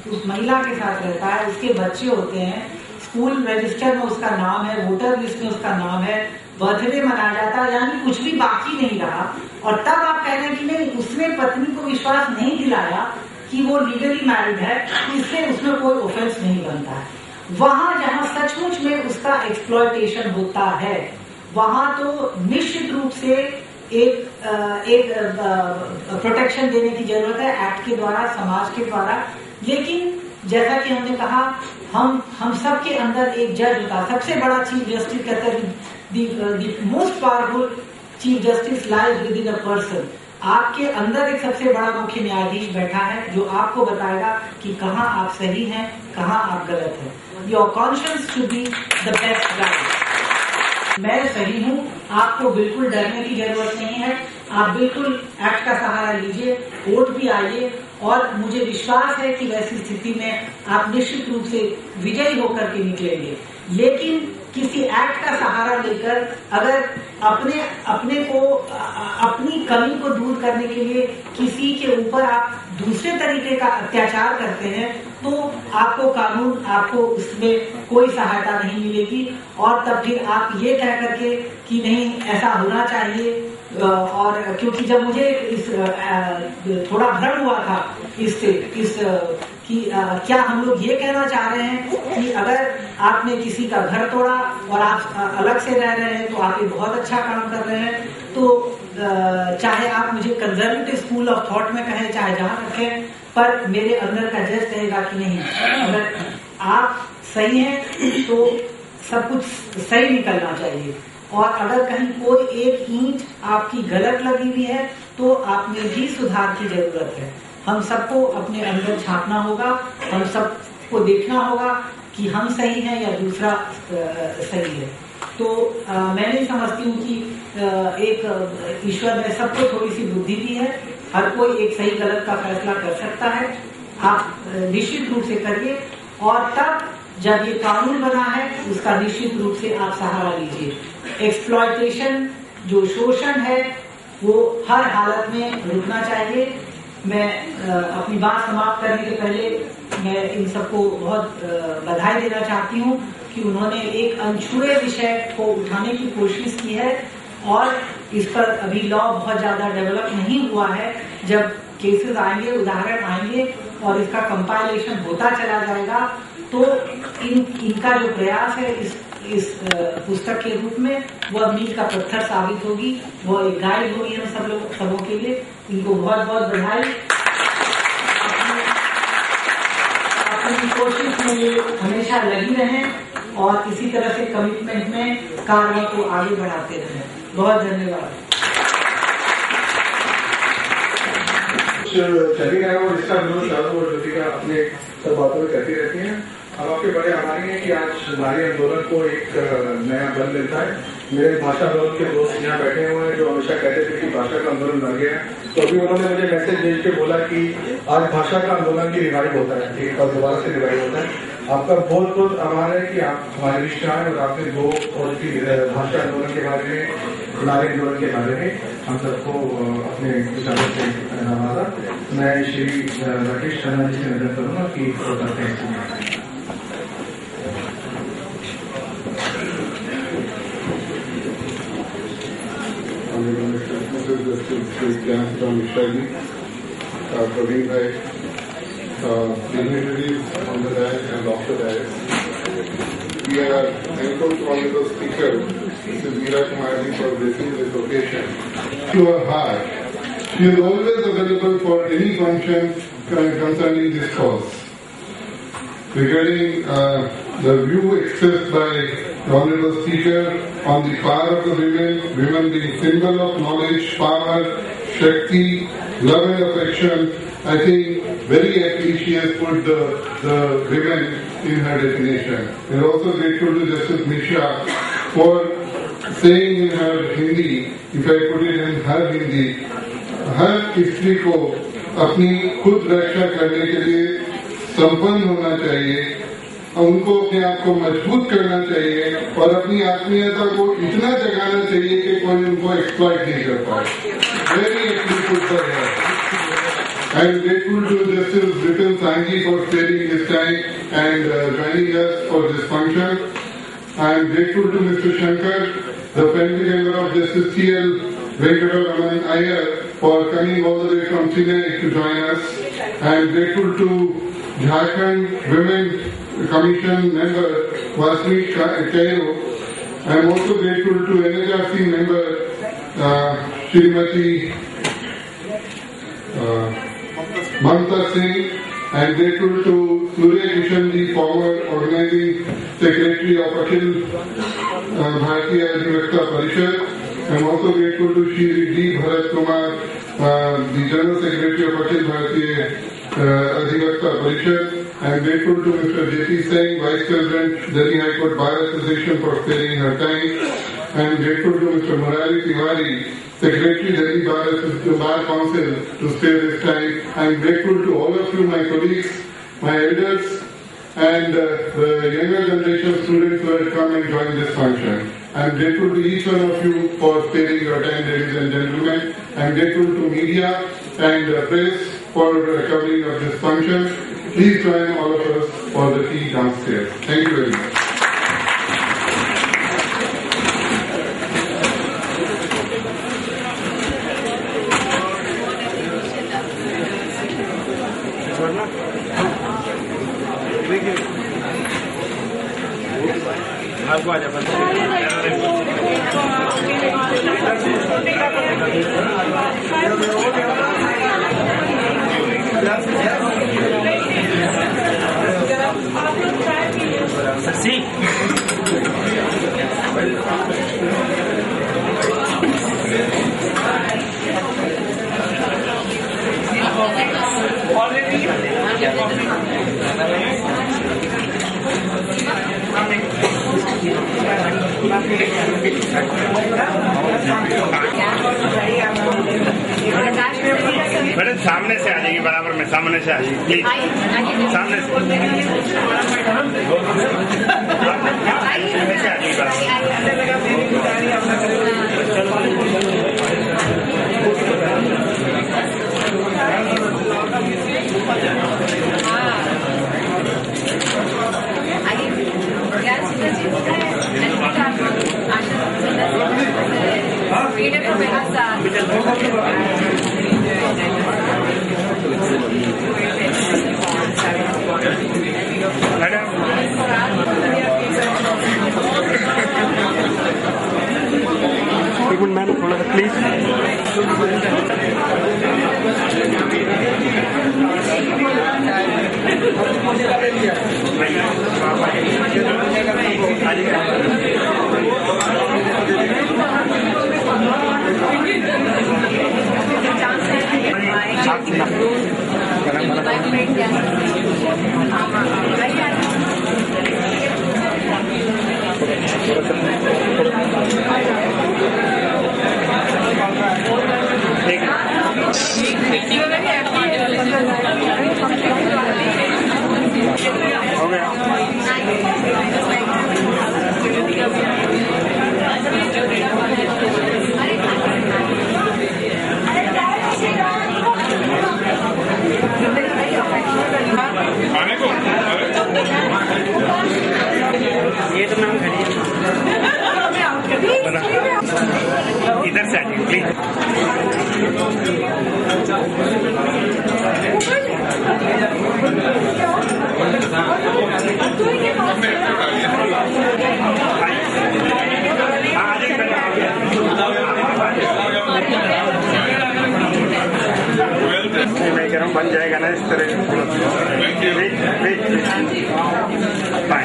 उस महिला के साथ रहता है, उसके बच्चे होते हैं, स्कूल रजिस्टर में उसका नाम है, वोटर लिस्ट में उसका नाम है, बर्थडे मनाया जाता है, यानी कुछ भी बाकी नहीं रहा। और तब आप कह रहे हैं कि नहीं, उसने पत्नी को विश्वास नहीं दिलाया कि वो लीगली मैरिड है, इसलिए उसमें कोई ऑफेंस नहीं बनता है। वहां जहां सचमुच में उसका एक्सप्लॉयटेशन होता है, वहां तो निश्चित रूप से एक प्रोटेक्शन देने की जरूरत है एक्ट के द्वारा, समाज के द्वारा। लेकिन जैसा कि हमने कहा, हम सबके अंदर एक जज होता है। सबसे बड़ा चीफ जस्टिस कहता है the most powerful chief justice lies with in a person. आपके अंदर एक सबसे बड़ा मुख्य न्यायाधीश बैठा है जो आपको बताएगा कि कहाँ आप सही हैं, कहाँ आप गलत हैं। Your conscience should be the best guide. मैं सही हूँ, आपको बिल्कुल डरने की जरूरत नहीं है। आप बिल्कुल एक्ट का सहारा लीजिए, वोट भी आइए, और मुझे विश्वास है कि वैसी स्थिति में आप निश्चित रूप से विजयी होकर के निकलेंगे। लेकिन किसी एक्ट का सहारा लेकर अगर अपने को अपनी कमी को दूर करने के लिए किसी के ऊपर आप दूसरे तरीके का अत्याचार करते हैं, तो आपको कानून, आपको उसमें कोई सहायता नहीं मिलेगी। और तब फिर आप ये कह करके कि नहीं ऐसा होना चाहिए, और क्योंकि जब मुझे थोड़ा भ्रम हुआ था इससे कि क्या हम लोग ये कहना चाह रहे हैं कि अगर आपने किसी का घर तोड़ा और आप अलग से रह रहे हैं तो आप ये बहुत अच्छा काम कर रहे हैं। तो चाहे आप मुझे कंजर्वेटिव स्कूल ऑफ थॉट में कहें, चाहे जहां रखें, पर मेरे अंदर का जज कहेगा कि नहीं, अगर आप सही हैं तो सब कुछ सही निकलना चाहिए। और अगर कहीं कोई एक ईंट आपकी गलत लगी हुई है तो आप में भी सुधार की जरूरत है। हम सबको अपने अंदर झांकना होगा, हम सबको देखना होगा कि हम सही हैं या दूसरा सही है। तो मैं नहीं समझती हूँ कि एक ईश्वर ने सबको थोड़ी सी बुद्धि दी है, हर कोई एक सही गलत का फैसला कर सकता है। आप निश्चित रूप से करिए, और तब जब ये कानून बना है उसका निश्चित रूप से आप सहारा लीजिए। एक्सप्लॉयटेशन, जो शोषण है, वो हर हालत में रुकना चाहिए। मैं अपनी बात समाप्त करने के पहले मैं इन सबको बहुत बधाई देना चाहती हूँ कि उन्होंने एक अनछुए विषय को उठाने की कोशिश की है, और इस पर अभी लॉ बहुत ज्यादा डेवलप नहीं हुआ है। जब केसेस आएंगे, उदाहरण आएंगे और इसका कंपाइलेशन होता चला जाएगा, तो इनका जो प्रयास है इस पुस्तक के रूप में, वह मील का पत्थर साबित होगी, वो एक गाइड होगी हम सबों के लिए। इनको बहुत बहुत बधाई। अपनी कोशिश में ये हमेशा लगी रहें और इसी तरह से कमिटमेंट में कार्य को आगे बढ़ाते रहें। बहुत धन्यवाद। ज्योतिका अपने सब बातों में कहती रहती हैं। हम आपके बड़े आभारी हैं कि आज नारी आंदोलन को एक नया बल मिलता है। मेरे भाषा आंदोलन के दोस्त यहाँ बैठे हुए हैं जो हमेशा कहते थे कि भाषा का आंदोलन मर गया, तो अभी उन्होंने मुझे मैसेज भेज के बोला कि आज भाषा का आंदोलन की रिवाइव होता है, एक बार दोबारा से रिवाइव होता है। आपका बहुत बहुत आभार है कि आप हमारे बीच में आए और आपने दो और भाषा आंदोलन के बारे में, नारी आंदोलन के बारे में हम सबको अपने विचारों से नवाजा। मैं श्री राकेश खन्ना जी से निवेदन करूंगा कि करते हैं। Praveen Bhai, dignitaries on the dais and off the dais. We are thankful to Honorable Speaker, Mrs. Meera Kumari, for blessing this occasion. To her heart, she is always available for any function concerning this cause. Regarding the view expressed by the Honorable Speaker on the power of the women being symbol of knowledge, power, Shakti, love and affection, I think very aptly she has put the women in her definition. We are also grateful to Justice Mishra for saying in her Hindi, if I put it in her Hindi, हर स्त्री को अपनी खुद रक्षा करने के लिए संपन्न होना चाहिए, उनको अपने आप को मजबूत करना चाहिए और अपनी आत्मीयता को इतना जगाना चाहिए कि कोई उनको एक्सप्लॉइट नहीं कर पाए। वेरी एक्सप्लिसिट है। I am grateful to Justice Ritin Sanghi for sparing his time and joining us for this function. I am grateful to Mr. Shankar, the family member of Justice T.L. Venkataraman Iyer, for coming all the way from Chennai to join us. I am grateful to Jharkhand Women Commission member Vasni Kairo. I am also grateful to NHRC member Shrimati Mamta Singh. I am grateful to Surya Kishan ji, former organizing secretary of Akhil Bharatiya Adhivakta Parishad. I am also grateful to Shri D. Bharat Kumar, the General Secretary of Akhil Bharatiya Adhivakta Parishad. I am grateful to Mr. J.P. Singh, Vice President, Delhi High Court Bar Association, for sparing her time. I am grateful to Mr. Murali Tiwari, Secretary, Delhi Bar Council, to spare this time. I am grateful to all of you, my colleagues, my elders, and the younger generation students who have come and joined this function. I am grateful to each one of you for sparing your time, ladies and gentlemen. I am grateful to media and press for covering of this function. Please join all of us for the tea downstairs. Thank you very much. Madam सामने से आ जाएगी, बराबर में सामने से आ जाएगी, please सामने से आ जाएगी एक मिनट मैम, थोड़ा सा प्लीज। हो गया। खाने को ये तो नाम इधर से आइए प्लीज। मैं कह रहा हूँ बन जाएगा ना इस तरह। बाय।